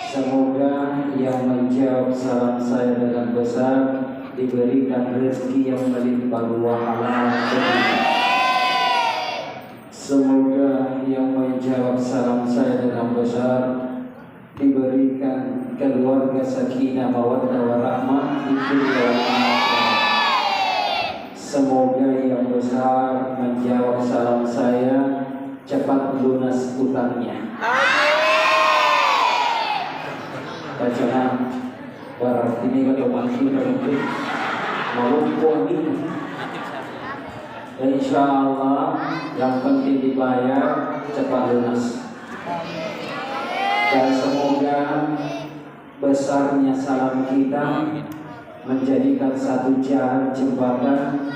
Semoga yang menjawab salam saya dengan besar diberikan rezeki yang melimpah ruah halal. Semoga yang menjawab salam saya dengan besar diberikan keluarga sakinah mawaddah warahmah di dunia wal akhirah. Semoga yang besar menjawab salam saya cepat lunas utangnya. Bacaan barang ini kalau makin berikut maupun ini, insya Allah yang penting dibayar cepat lunas. Dan semoga besarnya salam kita menjadikan satu jalan jembatan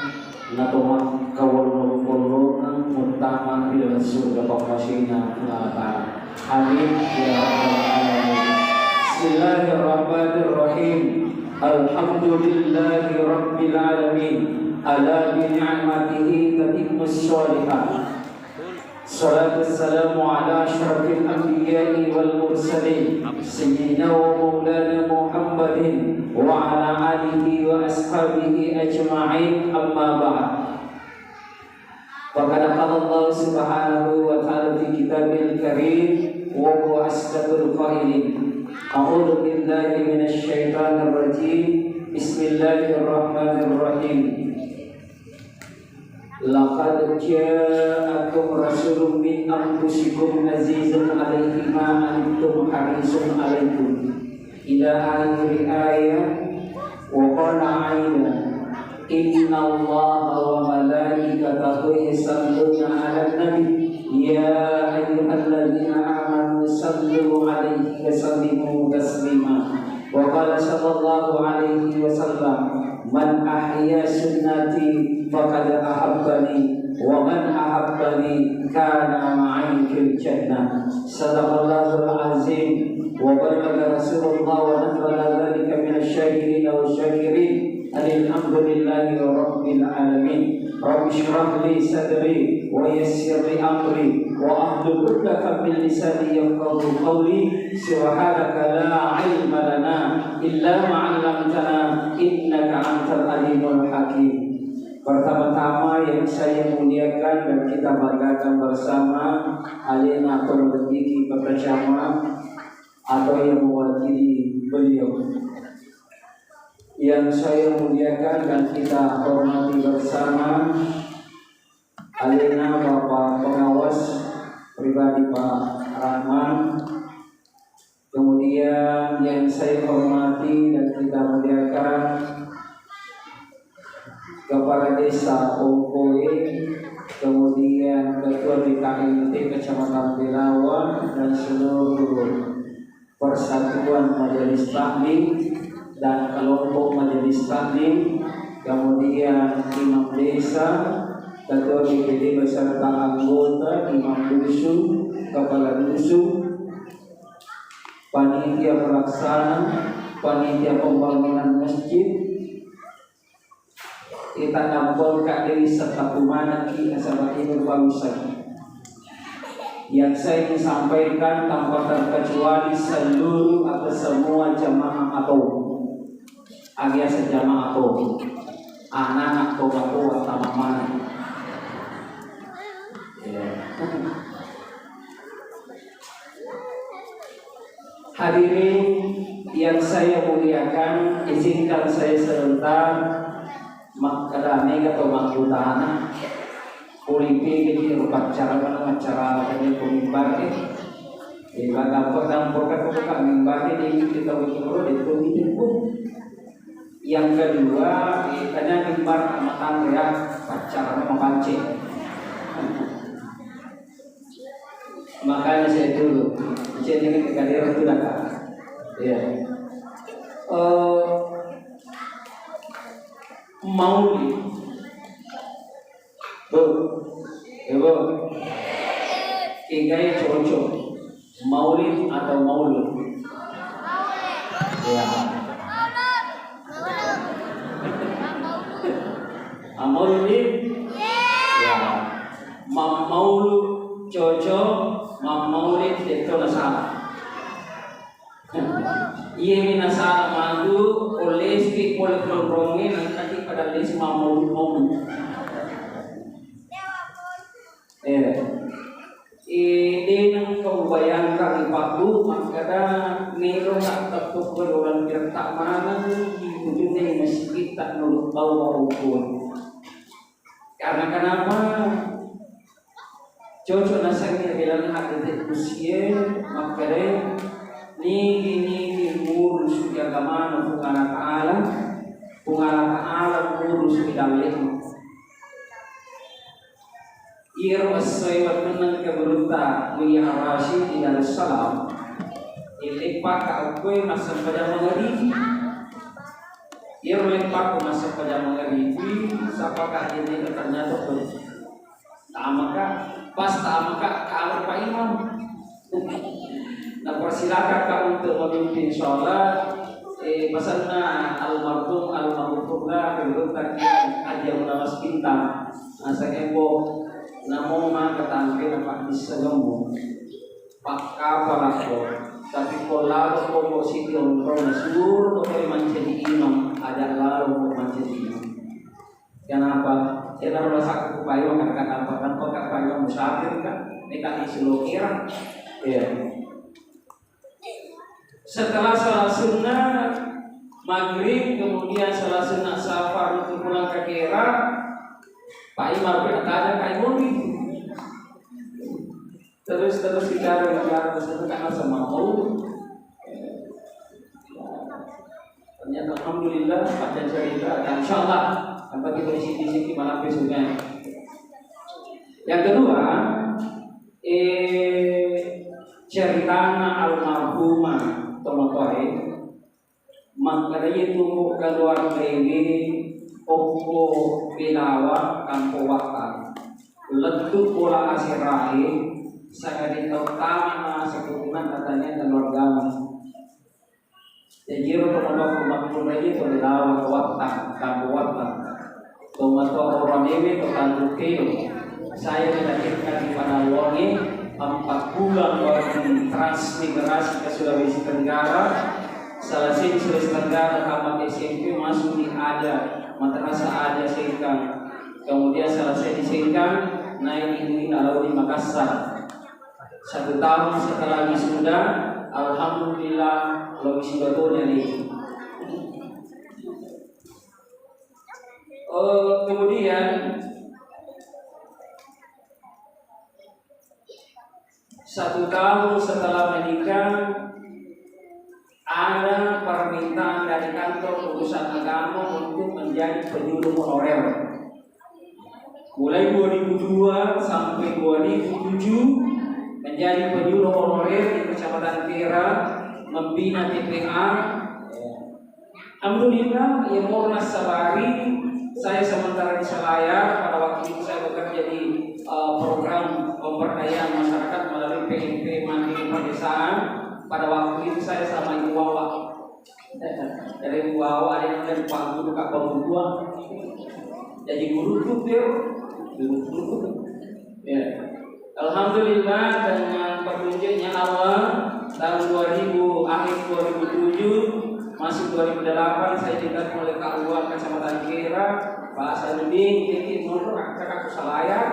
natoma kawulun mutama ila surga pamasina ta'ala. Amin ya rabbal alamin. Bismillahirrahmanirrahim. Alhamdulillahi rabbil alamin. Ala bi ni'matihi tatimmus shalihat. Salatu wassalamu ala asyrafil anbiya'i wal mursalin sayyidina wa maulana Muhammadin wa ala alihi wa ashabihi ajma'in, amma ba'd. Faqad qala Allah subhanahu wa ta'ala fi kitabil karim wa huwa asdaqul qailin. A'udzu billahi minasy syaithanir rajim. Bismillahirrahmanirrahim. Laqad ja'akum rasulun min anfusikum azizun 'alaihi ma antum harisun 'alaikum ila akhir ayat wa qala 'aina inna Allaha wa malaikatahu yusalluna 'alan nabi ya ayyuhalladzina amanu sallu 'alaihi wa sallimu taslima wa qala sallallahu 'alaihi wasallam man ahya sunnati faqad ahabbani wa man ahabbani kana ma'i fil jannah. Sadaqallahul azim wa balaga rasulullah wa nafala dzalika minasy syakirin wa syakirin. Alhamdulillahi rabbil alamin. Rabbi shrah li sadri wa yassir li amri wa ahlul 'uqdatam min lisani yafqahu qawli. Subhanaka la 'ilma lana illa ma 'allamtana innaka antal alimul hakim. Pertama-tama yang saya muliakan dan kita banggakan bersama alina atau mendidiki bersama atau yang mewakili beliau. Yang saya muliakan dan kita hormati bersama alina Bapak Pengawas Pribadi Pak Rahman. Kemudian yang saya hormati dan kita muliakan Kepala Desa Ongkoe, kemudian Ketua DKIT Kecamatan Belawan dan seluruh Persatuan Majelis Taklim dan kelompok Majelis Taklim, kemudian Imam Desa, Ketua DPD beserta anggota, Imam Dusun, Kepala Dusun, Panitia Pelaksana, Panitia Pembangunan Masjid, kita nampol Kak Dewi serta kumana ki asabati berbangsa. Yang saya ingin sampaikan tanpa terkecuali seluruh atau semua jamaah atau alias jamaah atau anak-anak atau taman. Hadirin yang saya muliakan, izinkan saya sebentar makadami atau makutana kulipi jadi upacara acara ini pemimbar di bagaimana dampur ke mimbar ini kita betul itu pun. Yang kedua tanya mimbar amatan ya acara memancing. Makanya saya dulu jadi ketika dia itu datang ya maulid Kigaya cocok maulid atau maulud ya maulid ya maulud cocok maulid itu salah Ia minasana madu oleh speak oleh promongin nanti pada list mau ini nang kau bayangkan ipaku makanya nero tak tetap berulang tak mana di ujungnya masjid tak nurut bau pun karena kenapa cocok nasanya bilang hati usia makanya ni ngurus agama pungala taala ngurus bidang Iro aswayat menang keberuta Muya Rashid di Darussalam Ilepak ka'akoy masa pada mengeribi Iro lepak masa pada mengeribi Sapakah ini ternyata Ta'amaka Pas ta'amaka ka'alur Pak Imam Nah persilakan Kak untuk memimpin sholat Pesanna almarhum al-mahfurlah keberuta Aja Munawas Bintang Asa Ebo Namo maka tangke Pak Disagamo Pak Kapalako tapi kalau kok siti untuk nasur atau menjadi imam ada lalu menjadi imam kenapa? Kita merasa kepayo karena apa kan kok kepayo musafir kan mereka diselokir ya setelah salat sunnah maghrib kemudian salat sunnah safar untuk pulang ke Kera Pak Imam bertanya Pak Imam terus bicara terus karena sama mau ternyata alhamdulillah pada cerita dan insyaallah sampai kita di sini malam besoknya. Yang kedua ceritanya almarhumah tomotoe makanya tumbuh keluar ini Opo bilawa kampo waktan letuk bola asirahi sangat utama seketurunan katanya keluarga jadi orang pun lagi itu bilawa waktan kampo waktan tomato orang ini total kilo saya dilahirkan di Panawongi 4 bulan baru transmigrasi ke Sulawesi Tenggara salah satu Sulawesi Tenggara tamat SMP masuk di ada madrasah ada Sengkang kemudian selesai di Sengkang naik di Laut di Makassar 1 tahun setelah wisuda alhamdulillah lo wisuda tuh jadi kemudian 1 tahun setelah menikah ada permintaan dari kantor urusan agama untuk menjadi penyuluh honorer. Mulai 2002 sampai 2007 menjadi penyuluh honorer di Kecamatan Kera, membina TPA. Alhamdulillah, ya Mornas Sabari, saya sementara di Selayar pada waktu itu saya bekerja di program pemberdayaan masyarakat melalui PMP Mandiri Pedesaan. Pada waktu itu saya sama Ibu Wawa dari Ibu Wawa ada yang dari Pak Guru Kak Bang Gua jadi guru tuh ya. Alhamdulillah dengan petunjuknya Allah tahun 2000 akhir 2007 masuk 2008 saya juga oleh Kak Uwan Kecamatan Kera Pak Sanudin titik mundur kakak Selayar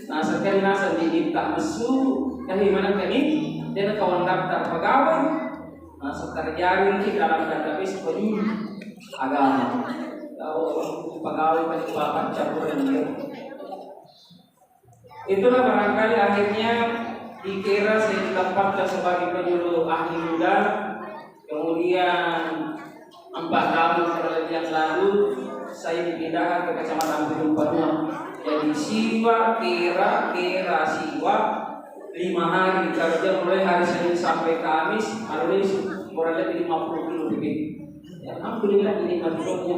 nah sekian nasa diminta mesu mana tadi dia kawan daftar pegawai terjadi di dalam database penyuluh agama pegawai penyebaran campuran dia itulah barangkali akhirnya dikira saya ditempatkan sebagai penyuluh ahli muda kemudian 4 tahun yang lalu saya dipindahkan ke Kecamatan Gunung Padua jadi siwa kira siwa 5 hari kerja mulai hari Senin sampai Kamis hari kurang lebih 50 kilo lebih ya, alhamdulillah ini manfaatnya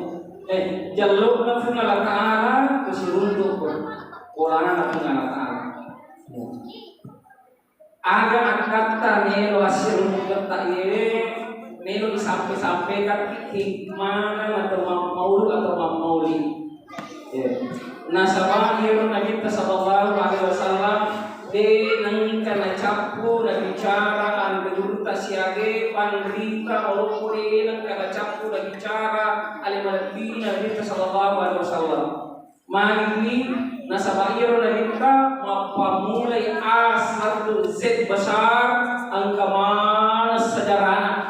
jalur nafsu Allah Ta'ala kesuruntuk ulangan nafsu Allah Ta'ala aga kata nelo asirun kata nelo disampaikan hikmah atau maulud atau mauli nasabah Nabi sallallahu alaihi wasallam de nang kana capu dan bicara berurut siage panrita olokore nang kada campur dan bicara alimalbina Nabi sallallahu alaihi wasallam. Mari nasabairo na kita mapamulay alas harto Z besar ang kamanas sajarana.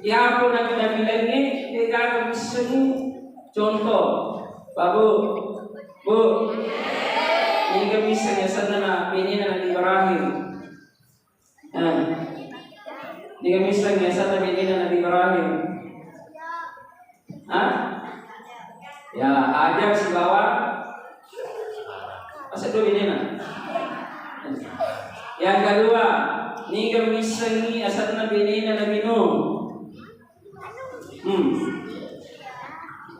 Ya po na kinabilan ni tidak bisa contoh, babu, bu, ini kami bisa sana na ini na Ibrahim, ini kami bisa sana ini na Ibrahim, ya ajar si bawah, masa itu ini na. Yang kedua, ini kami bisa ni asal nabi ini na Nabi Nuh.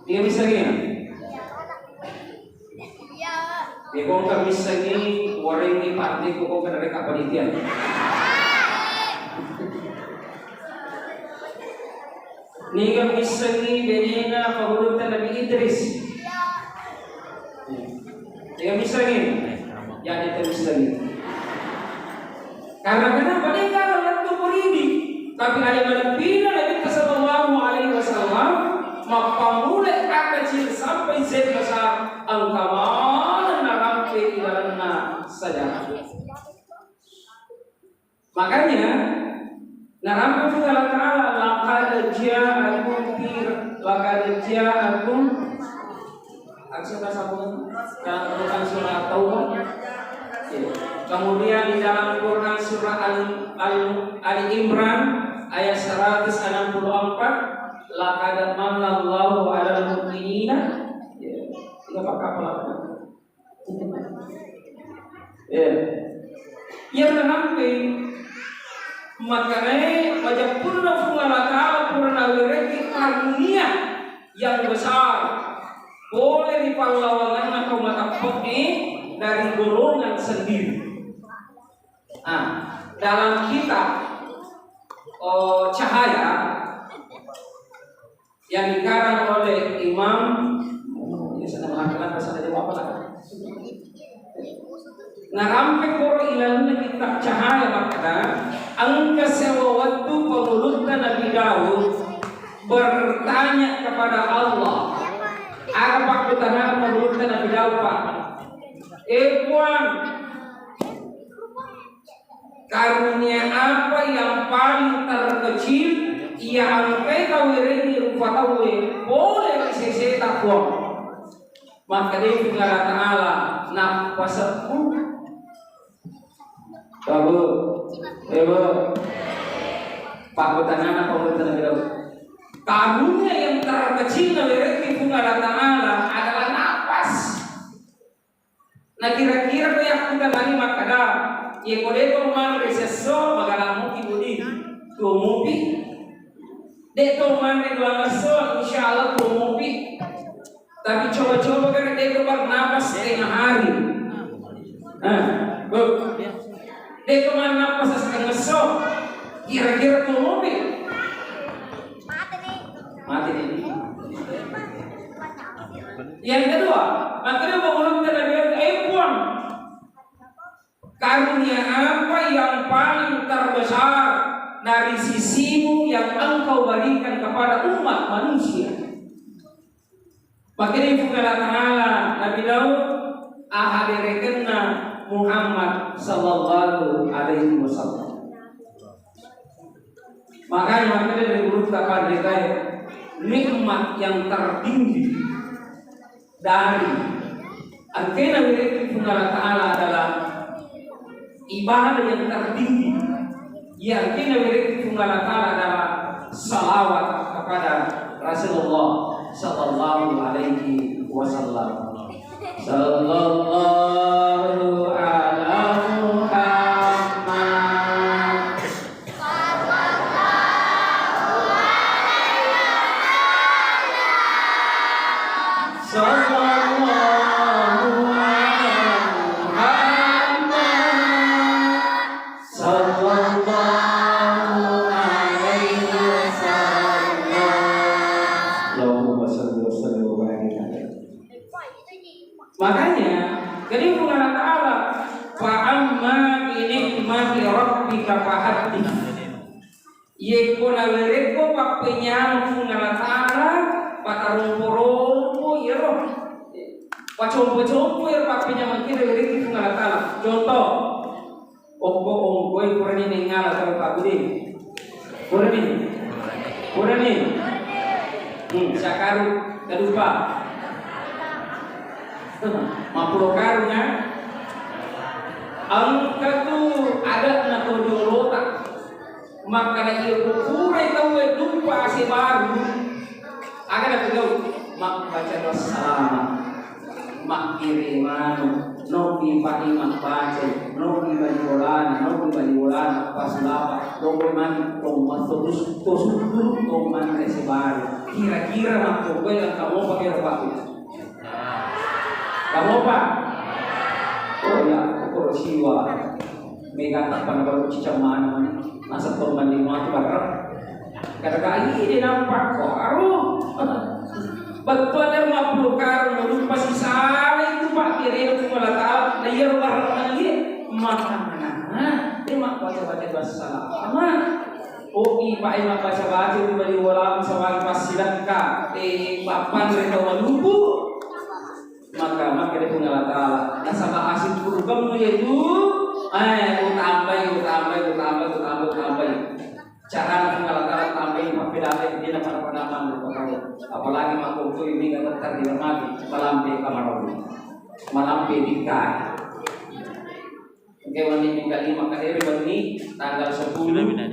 Dia bisa gini. Dia kong kami segi wareng ni parti ko kong kada kapalitian. Ni kami segi benina pahulog ta Nabi Idris. Dia bisa gini. Ya dia bisa gini. Karena kenapa dia kalau waktu beridi, tapi ada malapina Nabi sallallahu alaihi wasallam mapamulai kecil sampai Z besar ang kamalan na rampe ilalana saja. Makanya narampe juga Allah Ta'ala laqad ja'akum aksara sabun dalam Quran surah Taubah. Kemudian di dalam Quran surah Ali Imran ayat 164 laqad manallahu 'alal mu'minina. Itu apa? Yang menampi makanya wajah purna fungalakala purna wireki karunia yang besar boleh dipahlawankan atau matapoke dari golongan sendiri. Dalam kitab Cahaya yang dikarang oleh Imam saya mengatakan bahasa Jawa apa? Narampe koro ilaluna kitab Cahaya maka angka sewa waktu pemulutkan Nabi Daud bertanya kepada Allah. Apa pertanyaan pemulutkan Nabi Daud Pak? Puan, karunia apa yang paling terkecil yang kau wireni rupatawe boleh sese takwa? Maka dia Allah Ta'ala nafasatku babu Pak Butanana Pembuatan Nabi karunia yang terkecil dari Allah Ta'ala adalah nafas. Nah kira-kira yang kita bani makada ya kode man reseso magalamu kibudi tumupi deto man dua ngaso insyaallah tumupi. Tapi coba-coba kan dia bernapas setengah hari. Dia cuma napas setengah sok. Kira-kira tuh mobil mati nih. Yang kedua, makanya mengulang dari puan. Karunia apa yang paling terbesar dari sisimu yang engkau berikan kepada umat manusia? Makanya Allah Ta'ala Nabi Daud ahadirekenna Muhammad sallallahu alaihi wasallam. Makanya dari huruf kapan nikmat yang tertinggi dari akhirnya wilayah Allah Ta'ala adalah ibadah yang tertinggi. Ya akhirnya wilayah Allah Ta'ala adalah salawat kepada Rasulullah sallallahu alaihi wasallam. Sallallahu ala Muhammad. Sallallahu ala Muhammad. Sallallahu alaihi wasallam. Makanya, jadi Allah Ta'ala rabbika fahaddi. Ye ko na wereko papenyam ngala taala patarumpo-rumpo ya roh. Pacompo-compo ya papenyam kira wereki ngala taala. Contoh ongko kurani nengala kalau Pak Budi. Kurani. Sakaru kadupa. Mapuro karunya. Angka tu ada na kodolota. Maka na iyo kukuray tawe dupa si baru. Akan na tagaw mak baca doa salamat. Mak kirimano no ipati mak baca no ibaliwala pasulapa no man tong matus tosudul tong man si baru. Kira-kira mak kowe ang kamu pakai apa? Kamu apa? Oh ya, aku siwa. Mega tak pernah baru cicam mana masa teman di mana barang kata ini nampak baru betul ada 50 karung pasti salah itu Pak kira itu malah tahu layar barang lagi mana dia mak baca doa salam oke Pak mak baca itu beli walam sama pasilaka papan mereka walubu maka dia pengalat Allah nasabah asid kurban yaitu utambay. Cara mengalat tambay mapilate hindi na panaman apalagi makumpul ini nggak terjadi malampi kamar malampi dikai. Oke wanita lima kali ini tanggal 10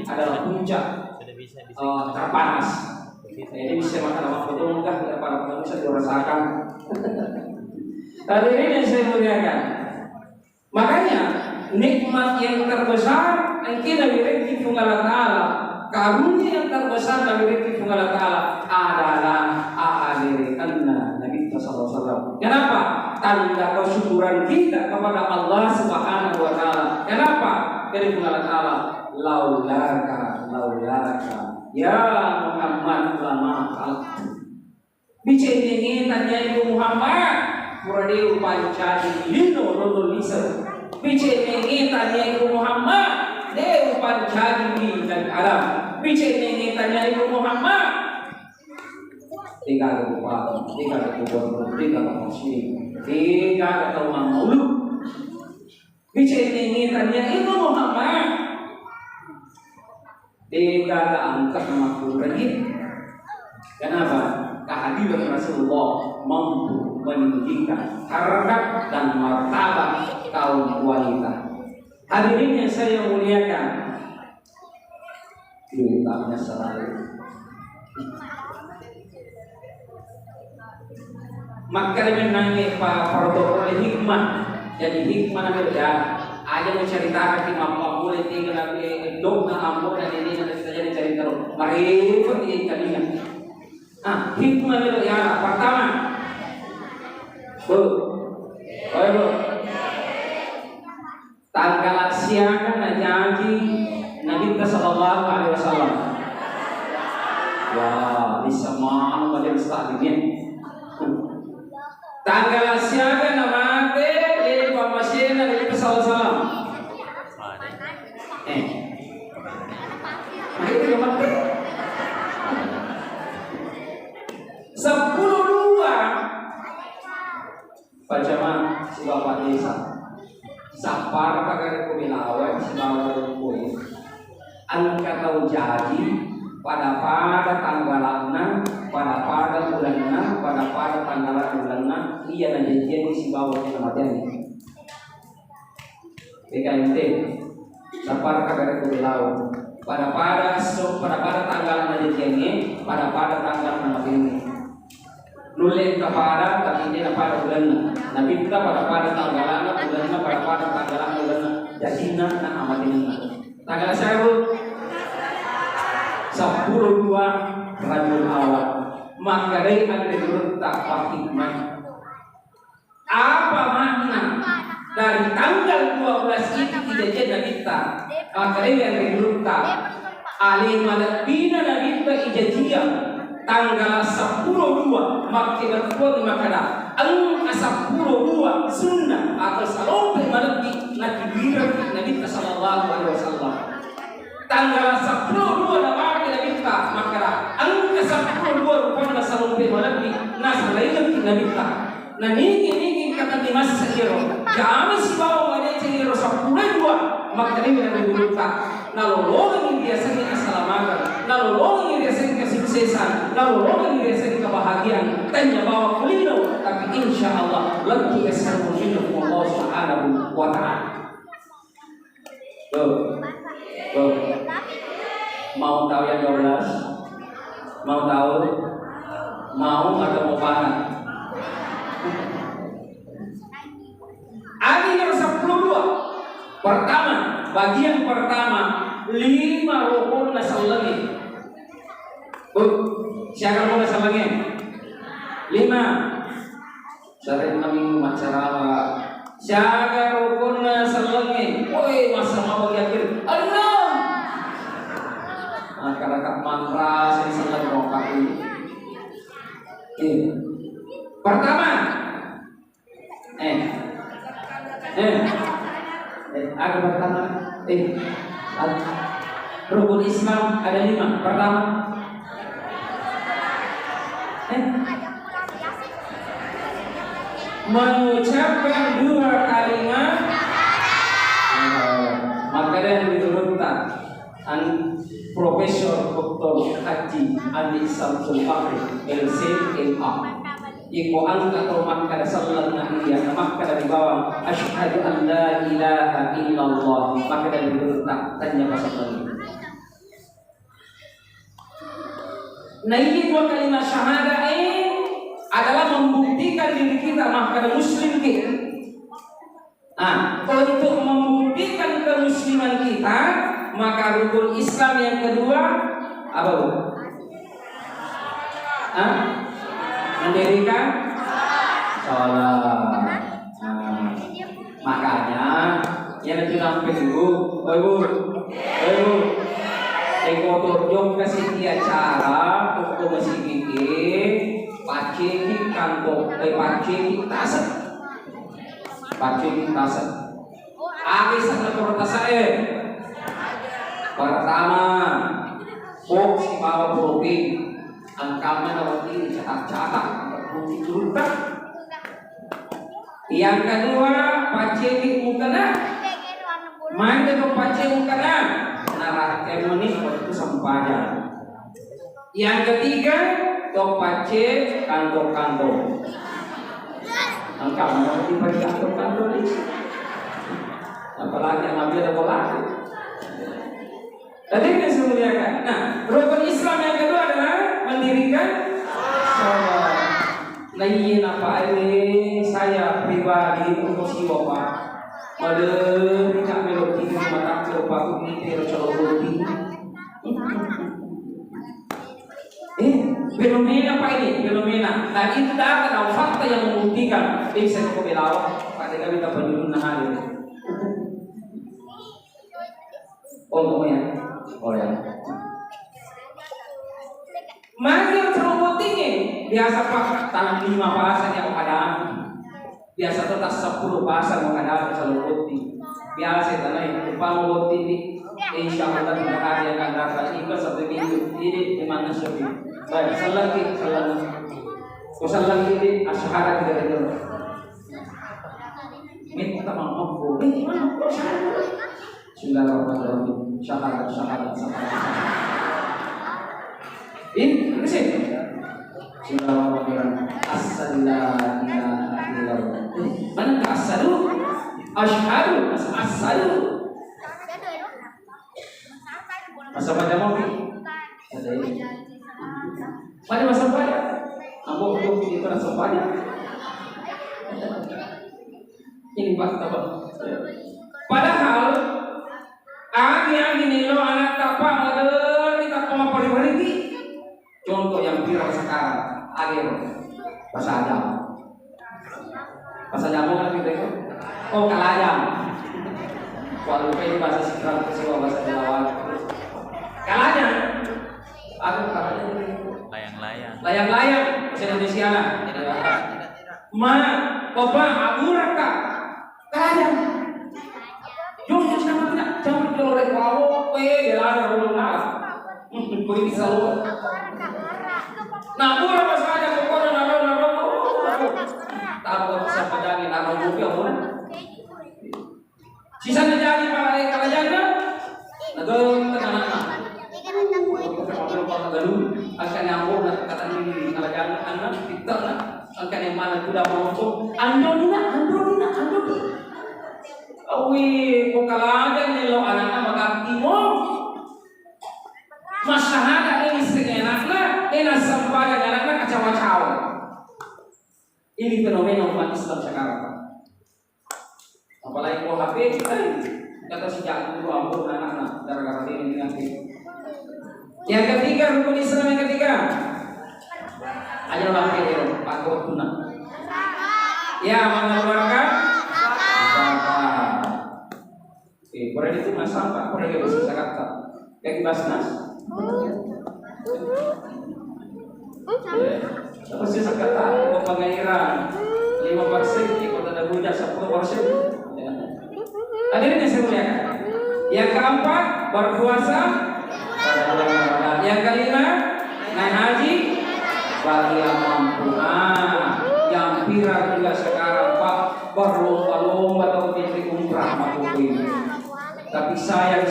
adalah puncak terpanas. Jadi bisa makan waktu itu enggak tidak para bisa dirasakan. Hadirin yang saya muliakan, makanya nikmat yang terbesar yang kita miliki Allah Ta'ala, karunia yang terbesar yang miliki Allah Ta'ala adalah ahadiranna Nabi SAW. Kenapa? Tanda kesyukuran kita kepada Allah Subhanahu Wa Ta'ala. Kenapa? Dari Allah Ta'ala, laulaka ya Muhammad lama bicara tanya itu Muhammad muradi upancari lino lolo lisa bicara tanya itu Muhammad de upancari di dan Arab bicara tanya itu Muhammad tiga maulu bicara tanya itu Muhammad tiga angkat makhluk lagi. Kenapa? Kehadiran Rasulullah mampu meninggikan harkat dan martabat kaum wanita. Hadirin yang saya muliakan, kita selalu maka menangis protokol hikmah. Jadi hikmah namanya ada menceritakan di mampu boleh tinggal lagi dok na ambo dan ini nanti saja cerita mereka di kalian. Hikmah itu ya pertama, tanggal siang janji Nabi Sallallahu Alaihi Wasallam. Wah, bisa mau pada stadiumnya. Tanggal siang namanya dari pemasin Nabi Sallallahu Alaihi Wasallam. Itu nomor 10.2 Pajaman si bapak desa Sapar kagak kumilawan si bapak kue angka tahu jadi pada tanggalan pada bulan pada tanggalan bulan iya na janjian si bapak yang matian PKMT Sapar kagak kumilawan pada tanggalan janjiannya pada tanggalan matian nulen kepada tapi ini pada bulan Nabi kita pada tanggalan bulannya pada tanggalan bulan jadi nak amat ini tanggal saya 10.2 Rabiul Awal maka dari ada diletak hikmah apa makna dari tanggal 12 itu kejadian kita maka dari yang diletak alimat bina Nabi kita ijaziyah tanggal 10.2 maktibat kuat makada ang 10.2 sunnah atau salawat malaki nabi Nabi sallallahu alaihi wasallam tanggal 10 na maki na bita makara ang ka 10 rupang na salumpi malaki nasa lain na bita na niki kata dimas sa hero kami si bawa wala sa hero sa pulay dua makari na buluta nalolongan hindi sa kasalamagan nalolongan hindi sa kesuksesan nalolongan hindi sa kebahagiaan tanya bawa kulino tapi insyaallah lebih besar mungkin Allah Subhanahu wa taala. Tuh. Mau tahu yang 12? Mau tahu? Mau atau mau panah? Ayat yang 12. Pertama, bagian pertama 5 rukun nasallangi. Siapa mau nasallangi? 5. Syarat kami masyarakat. Siapa rukun nasallangi? Woi, masa mau yakin? Allah. Masyarakat mantra saya salat rakaat ini. Pertama. Ada pertama. Rukun Islam ada 5. Pertama. Mengucapkan 2 kalimat. Maka yang diturunkan Profesor Dr. Haji Andi Samsul Fakri LCMA Iko angka atau makka sallallahu alaihi makka dari bawah asyhadu an la ilaha illallah maka dari bertak tanya pasal nah ini 2 kalimat syahadah adalah membuktikan diri kita makka muslim kita. Untuk membuktikan kemusliman kita maka rukun Islam yang kedua apa bu? Mendirikan sholat. Makanya yang nanti nampil ibu, ekotorjong kasih dia cara untuk masih gigi, pacing kantor, pacing tasat, Aki sangat pertasaan. Pertama, box di bawah bukti, angkanya lewat ini catat bukti turunkan. Yang kedua, paceki mukana, main ke paceki mukana, narah emonis waktu sampaja. Yang ketiga, tok pacek kantor. Angkanya lewat di kantor ini. Apalagi yang ambil ada pola. Tadi kita semuliakan. Nah, rukun Islam yang kedua adalah mendirikan sholat. Nah, ini apa ini saya pribadi untuk si bapak. Malah tidak melodi di mata bapak ini tercolok fenomena apa ini? Fenomena. Nah, itu ada fakta yang membuktikan. Bisa kau belawak pada kami tak penjuru nahari. Oh ya. Mari yang terlalu tinggi biasa pak tanam 5 pasan yang ada. Biasa tetap 10 pasan yang ada selalu tinggi. Biasa tanah upah roti ini. Insya Allah tidak ada yang akan dapat ikhlas satu minggu ini di mana sepi. Baik, salam ini asyhadu tidak ada. Minta maaf bu. Bismillahirrahmanirrahim. Syahadat. Ini sih. Bismillahirrahmanirrahim. Assalamualaikum warahmatullahi wabarakatuh. Mana asadu? Asyhadu. Masa pada mau ada ini. Pada masa pada. Ambo untuk itu rasa pada. Ini fakta Pak. Padahal Agi nilo anak tapa ada kita pama pari-pari. Contoh yang viral sekarang, bahasa Adam kan kita itu. Oh kalajam. Walau ini bahasa Sidrap siwa bahasa Jawa. Kalajam. Aku kalajam. Layang-layang bahasa Indonesia lah. Bapak aburaka. Kalajam. Jangan sama tidak, jangan kalau rek wawo, jalan belum nak. Kuwi selalu. Nah, pura masalah pokoknya naro. Takut siapa jadi naro buku pun. Sisa jadi para kerajaan. Nagawin ka na. Akan nyambung kata ini kerajaan anak kita na. Akan yang mana sudah mampu. Ando. Awi pokalagan nilo anak magati mo. Masyahada ini segenak na. Ina sampaga anak na kacawa-cawa. Ini fenomena umat Islam sekarang. Apalagi kalau HP, kata si jago itu ampun anak-anak gara-gara ini dengan itu. Yang ketiga, rukun Islam yang ketiga, aja pakai itu, pakai tuna. Ya, mengeluarkan zakat. Boleh itu mas sampah, boleh kita bisa kata. Kayak basnas. Apa sih kata? Pengairan 5% di kota Dabuja 10%. Hadirin yang saya muliakan. Yang keempat, berpuasa pada bulan Ramadan. Yang kelima, naik haji bagi yang mampu. Yang viral juga sekarang Pak, berlomba-lomba atau pergi umrah Pak ini. Tapi sayang,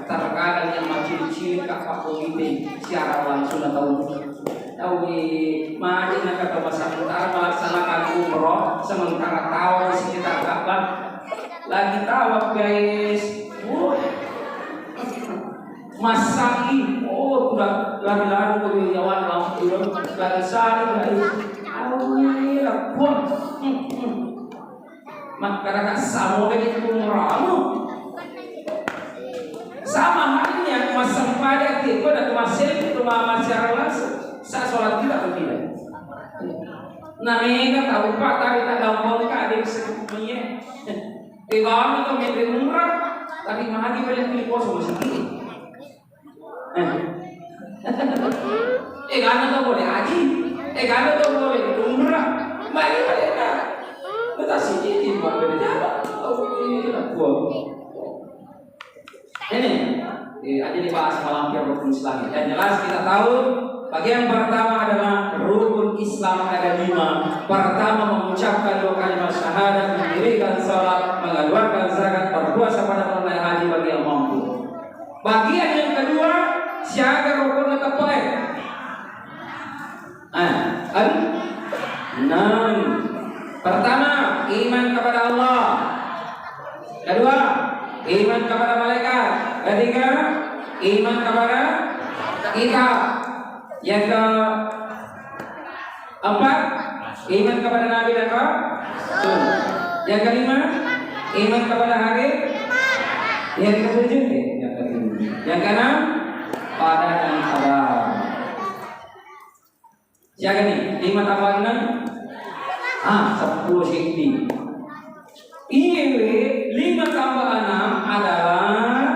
terkadang yang macam-macam Pak ini siaran langsung atau mari nak kata sementara melaksanakan umroh sementara tahu di sekitar Ka'bah lagi tawaf guys. Masaki udah lari-lari ke wilayah langsung lagi sari guys. Pun masyarakat sama dengan umroh sama halnya masa pada kita dan masih itu masyarakat langsung. Saya sholat tidak atau tidak? Nah, mereka tahu Pak, tapi tak gampang adik semuanya. Kami itu memberi umrah, tapi mahadi banyak pilih puasa masih tinggi. Karena tak boleh haji, karena tak boleh umrah, banyak banyak. Kita sih ini buat berjalan. Ini aja dibahas malam rukun Islam. Dan jelas kita tahu. Bagian pertama adalah rukun Islam ada 5. Pertama mengucapkan 2 kalimat syahadat, mendirikan salat, mengeluarkan zakat, berpuasa pada bulan haji bagi yang mampu. Bagian yang kedua, syahadat rukun kepoe. 6. Pertama, iman kepada Allah. Kedua, iman kepada malaikat. Ketiga, iman kepada kitab. Yang keempat, iman kepada Nabi dan Rasul. Yang kelima, iman kepada hari. Yang ketujuh, yang keenam, pada dan kabar. Siapa nih? 5 tambah 6? 10 hikmi. Ini 5 tambah 6 adalah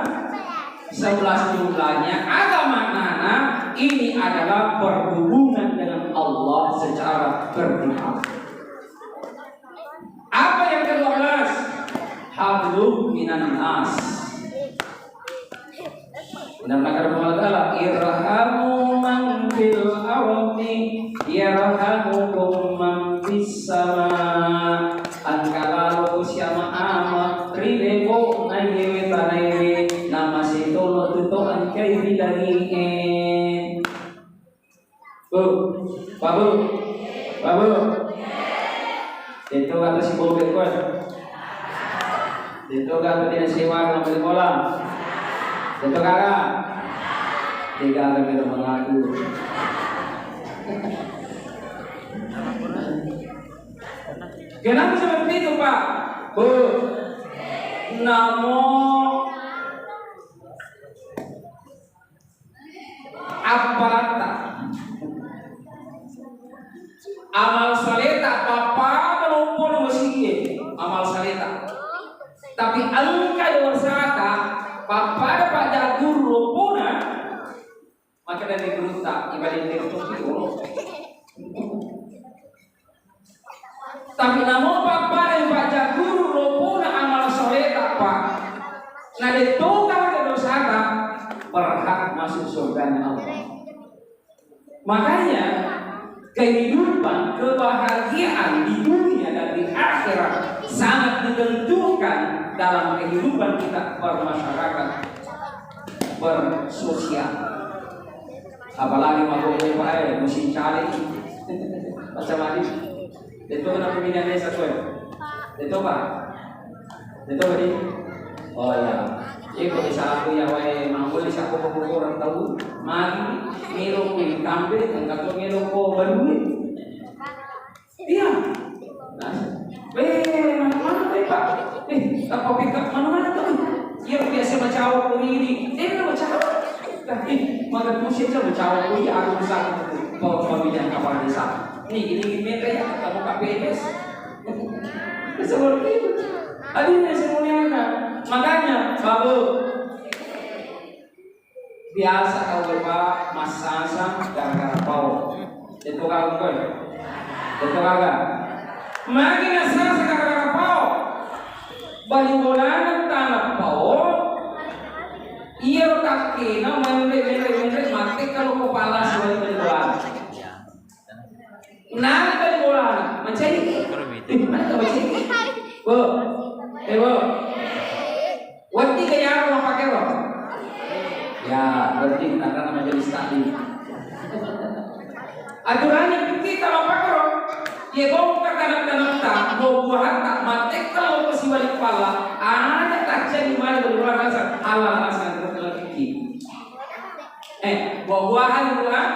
11 jumlahnya. Agama maknanya ini adalah berhubungan dengan Allah secara berpihak. Apa yang ke-12? Hablum minan nas. Benar kata Allah Ta'ala, irhamu man fil ardi yarhamukum man fis sama. Angkala siama ama rileko naiwe tanaiwe nama situlo tutoan kai bilangin. Babu. Itu kata si Bobi kuat. Itu kata dia sewa ngambil kolam. Itu kakak. Tiga kali mengaku. Kenapa seperti itu Pak? Namo aparata amal saleh tak apa melumpur musik amal saleh tak. Tapi angka yang bersata papa dapat jagur lumpuna maka dari berutak ibadah itu. Tapi namun papa yang baca guru lumpuna amal saleh tak pak. Nah itu kalau dosa Makanya kehidupan, kebahagiaan di dunia dan di akhirat sangat ditentukan dalam kehidupan kita bermasyarakat, bersosial. Apalagi mabuk musim cari macam mana? Itu kenapa pilihannya satu ya? Itu apa? Itu tadi? Oh ya. Iko di saat ya wae mangkul di saat ko orang tahu magi miro ko tambe ang kato miro ko baruit. Iya. Nah, mana Pak? Apa pick-up mana tuh? Iya biasa baca ko ini. Baca. Tapi magat mo siya baca ko ya aku bisa pemilihan kapal desa. Ini meter ya kamu KPS. Seperti itu. Adanya semuanya. Makanya babu biasa kau berapa masasa gara-gara bau itu kalau kau itu kagak makin masasa gara-gara bau balik bolan tanah bau iya kaki na menre mati kalau kepala sebalik balik bolan nah balik bolan mencari mana kau mencari bu bu Wati kaya mau pakai roh? Ya, berarti karena majelis taklim. Aturannya kita mau pakai roh. Ya kau kadang-kadang tak mau buat tak mati kalau masih balik kepala. Ada tak jadi mana berulang rasa Allah rasa terlebih. Buah-buahan buah,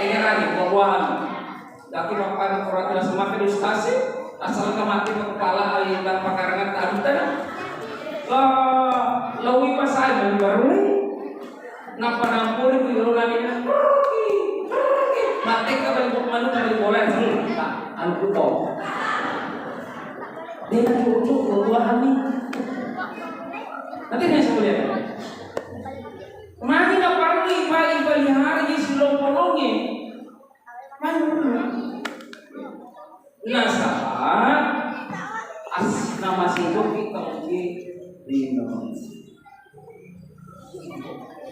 ingat lagi buah-buahan. Tapi bapak orang tidak semakin ilustasi asal kemati ke kepala alih dan pakarangan tak ada. Lawi pasal baru napa nampur di luar ini mati ka balik manu balik bola anu kuto dia cucuk buah ini nanti saya lihat mari na parli bali hari di silong polonge nasabat as nama sidok kita mungkin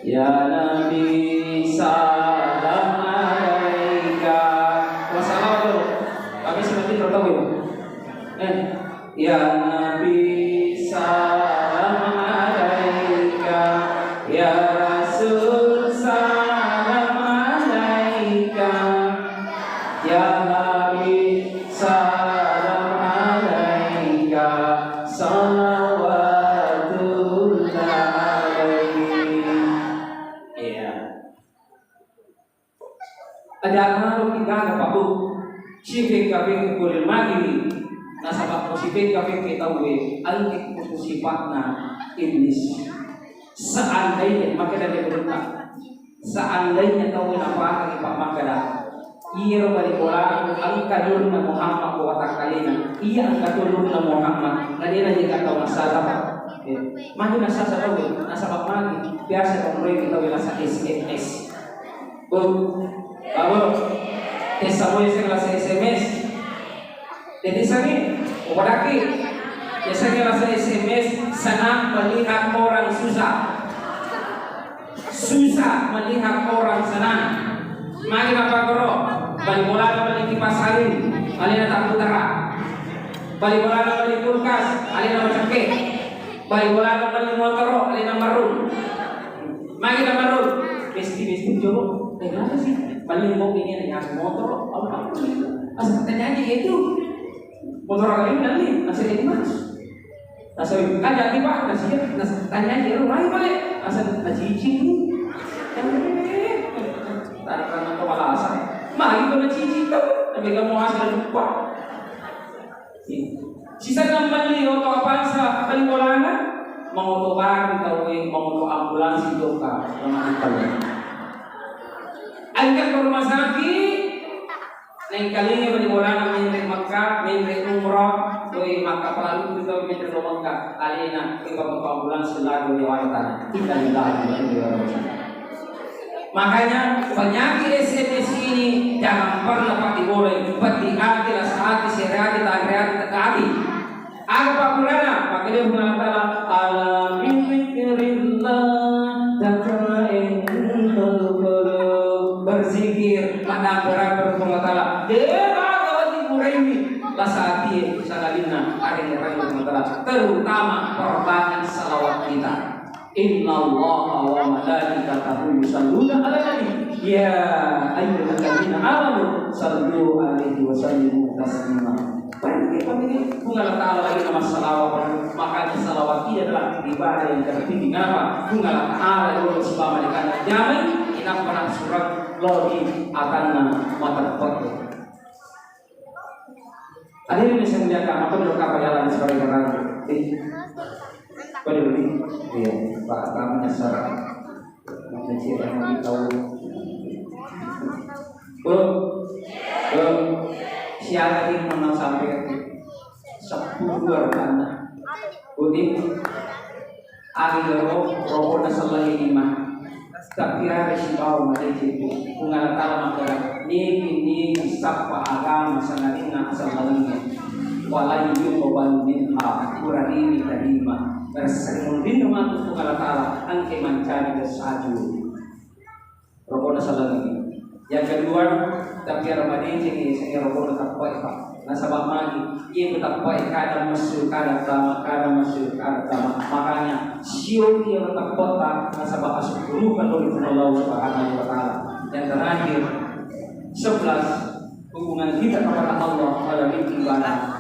Ya Nabi salam alaika. Masalah dulu. Kami seperti tertawa. Ya Nabi salam alaika. Ya Rasul salam alaika. Ya Nabi salam alaika. Ada kalau kita ada pabu, sifat kafir kulit magi, nasabah sifat kafir kita we, alki sifatna iblis. Seandainya maka dari berita, seandainya tahu apa Pak Makada, ia balik orang angkat dulu nama Muhammad watak kalina, ia angkat dulu nama Muhammad, nanti nanti kata masalah apa? Magi masalah tahu, nasabah magi biasa orang kita wilasa SMS. Baru Tesamu yang kelas SMS. Jadi sini, operaki. Biasanya kelas SMS senang melihat orang susah. Susah melihat orang senang. Mari apa koro? Balik bola balik kipas angin. Alina tak utara. Balik bola balik kulkas. Alina macam ke. Balik bola balik motor. Alina marun. Mari kita marun. Besti coba. Kenapa sih? Paling mau ini dengan motor, apa? Asal katanya aja itu motor orang ini nanti asal ini mas. Asal kan jadi pak, nasi tanya aja rumah balik asal nasi cicing. Karena kepala asal, mari kita cicing tuh, tapi kamu asal lupa. Sisa kembali untuk apa sah paling bolana mau untuk barang tahu mau untuk ambulans itu kah? Angkat ke rumah sakit, neng kalinya beri bola namanya Makkah, menteri umroh, doi Makkah lalu kita menteri Makkah, alina kita berkumpulan selalu diwayatkan, kita lagi. Makanya penyakit SMS ini jangan pernah pakai boleh, pati hati, rasa hati, serati, takriyati, tekati. Apa pulana? Pakai dia mengatakan alamin fikrillah, dakain anda berapa pengatala deba gawati muraimi lasati sanadina hari raya pengatala terutama perbanyak salawat kita. Inna Allah wa malaikatahu yusalluna ala nabi ya ayyuhalladzina amanu sallu alaihi wa sallimu taslima. Baik pemilik bunga ta'ala lagi nama salawat, makanya salawat ini adalah ibadah yang tertinggi. Kenapa? Bunga ta'ala itu sebab mereka jamin kita pernah surat lodi akan mata pot. Hadirin yang saya muliakan, apa dulu kapayalan sebagai orang pada lebih iya Pak kami nyasar mencari yang lebih tahu. Siapa yang menang sampai 10 karena udik agero rokok nasallah lima tapi ada si bau macam itu pengalatala makara ni sapa agama sanadina asal malingnya walai yuko bandin ha kurani terima bersering bin mengatur pengalatala angke mencari kesaju rokok nasallah lima. Yang kedua, tapi Ramadan ini saya rokok tetap baik pak. Nasabah lagi, ia tetap baik kadang masuk, kadang masuk. Makanya siul ia tetap kota nasabah masuk dulu kan oleh Allah Subhanahu Wa Taala. Yang terakhir, 11 hubungan kita kepada Allah melalui ibadah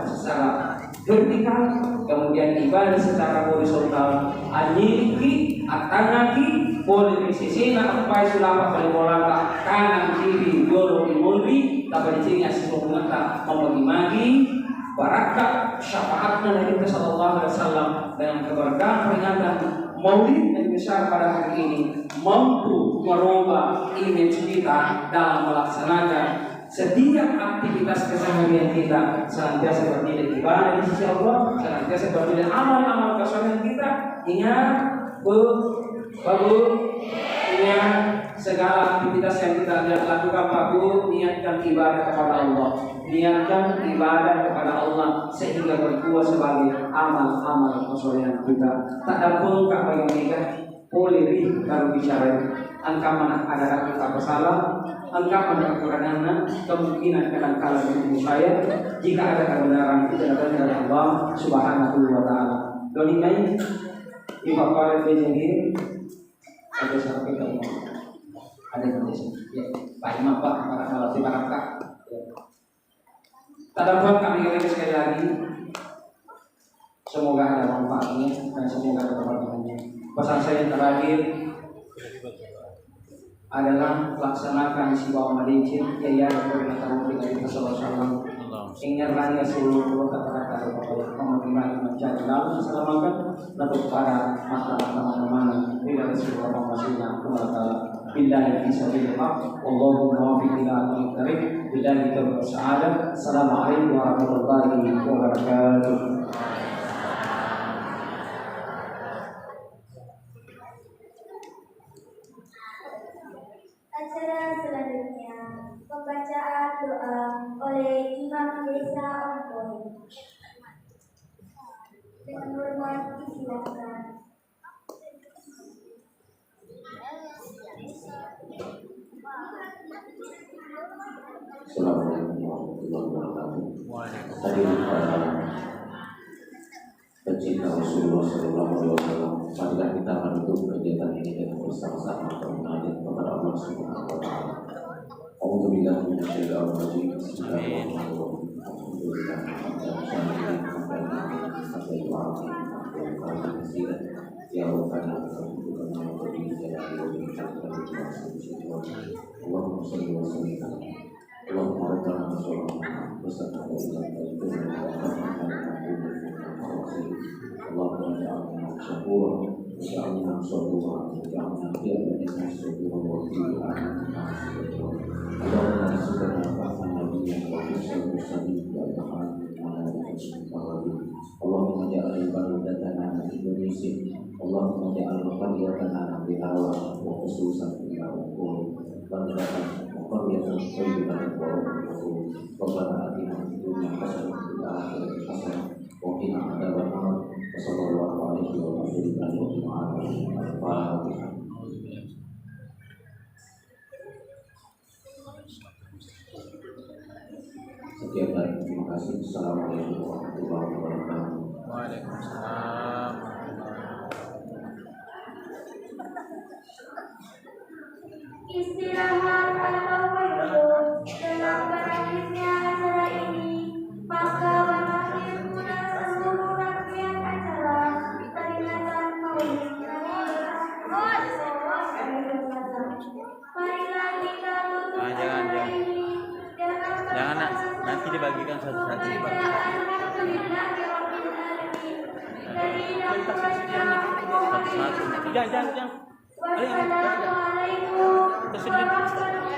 secara vertikal, kemudian ibadah secara horizontal. Aniki, atanaki, boleh di sisi nak apa sulapa boleh bolak kanan kiri dulu imulbi, tapi di sini semua mengata membagi barakah syafaatnya Nabi Sallallahu Alaihi Wasallam dengan keberkahan peringatan Maulid yang besar pada hari ini mampu merubah image kita dalam melaksanakan setiap aktivitas keseharian kita senantiasa bernilai ibadah di sisi Allah, senantiasa bernilai amal-amal keseharian kita. Ingat, ingat segala aktivitas yang kita lakukan Pak Bu, niatkan ibadah kepada Allah, niatkan ibadah kepada Allah sehingga berbuah sebagai amal-amal keseharian kita. Tak ada pun kak yang nikah boleh kalau bicara angka mana ada kita bersalah, angka mana kekurangan, kemungkinan kadang-kala menurut saya jika ada kebenaran itu datang dari Allah Subhanahu Wa Taala. Doni mai ibarat begini ada sampai ke ada di sini. Ya, Pak Imam Pak para kalau barangkah. Tadabbur kami lagi sekali lagi. Semoga ada manfaatnya dan semoga ada keberkahannya. Pesan saya yang terakhir adalah laksanakan siwa madicin yaya koordinator dengan Rasulullah. Ingat raya seluruh kata-kata kepada pemerintah menjadi lalu selamatkan untuk para masyarakat teman-teman tidak sebuah pemasukan kepada billahi fisabilillah wallahu muwaffiq ila aqwamit thariq billahi taufiq sa'adah. Assalamualaikum warahmatullahi wabarakatuh. Acara selanjutnya pembacaan doa oleh Imam Desa Ompoi. Dengan hormat disilakan. Assalamualaikum warahmatullahi wabarakatuh. Hadirin para pencinta Rasulullah Sallallahu Alaihi Wasallam, marilah kita menutup kegiatan ini dengan bersama-sama bermunajat kepada Allah Subhanahu Wa Taala. A'udzubillahi minasyaitonir rajim. Bismillahirrahmanirrahim. Ya Rabbana Allahumma shalli wa sallim Allahumma rabbana shallallahu Allahumma ja'alna syakura waj'alna sabura waj'alna bi'adina sabura wa bi'adina Allahumma subhana fa'na nabiyyan wa sallallahu alaihi wa sallam Allahumma ja'al ibadatana Indonesia Allahumma ja'al qaryatana bihawa wa khususan ila ukul barakatan wa qaryatan thayyibatan wa rahmatuhu Rabbana atina fid dunya hasanah wa fil akhirati hasanah wa qina adzabannar wa sallallahu alaihi wa sallam. dibagikan satu-satu. Satu-satu. Jangan. Ayo. Wassalamualaikum warahmatullahi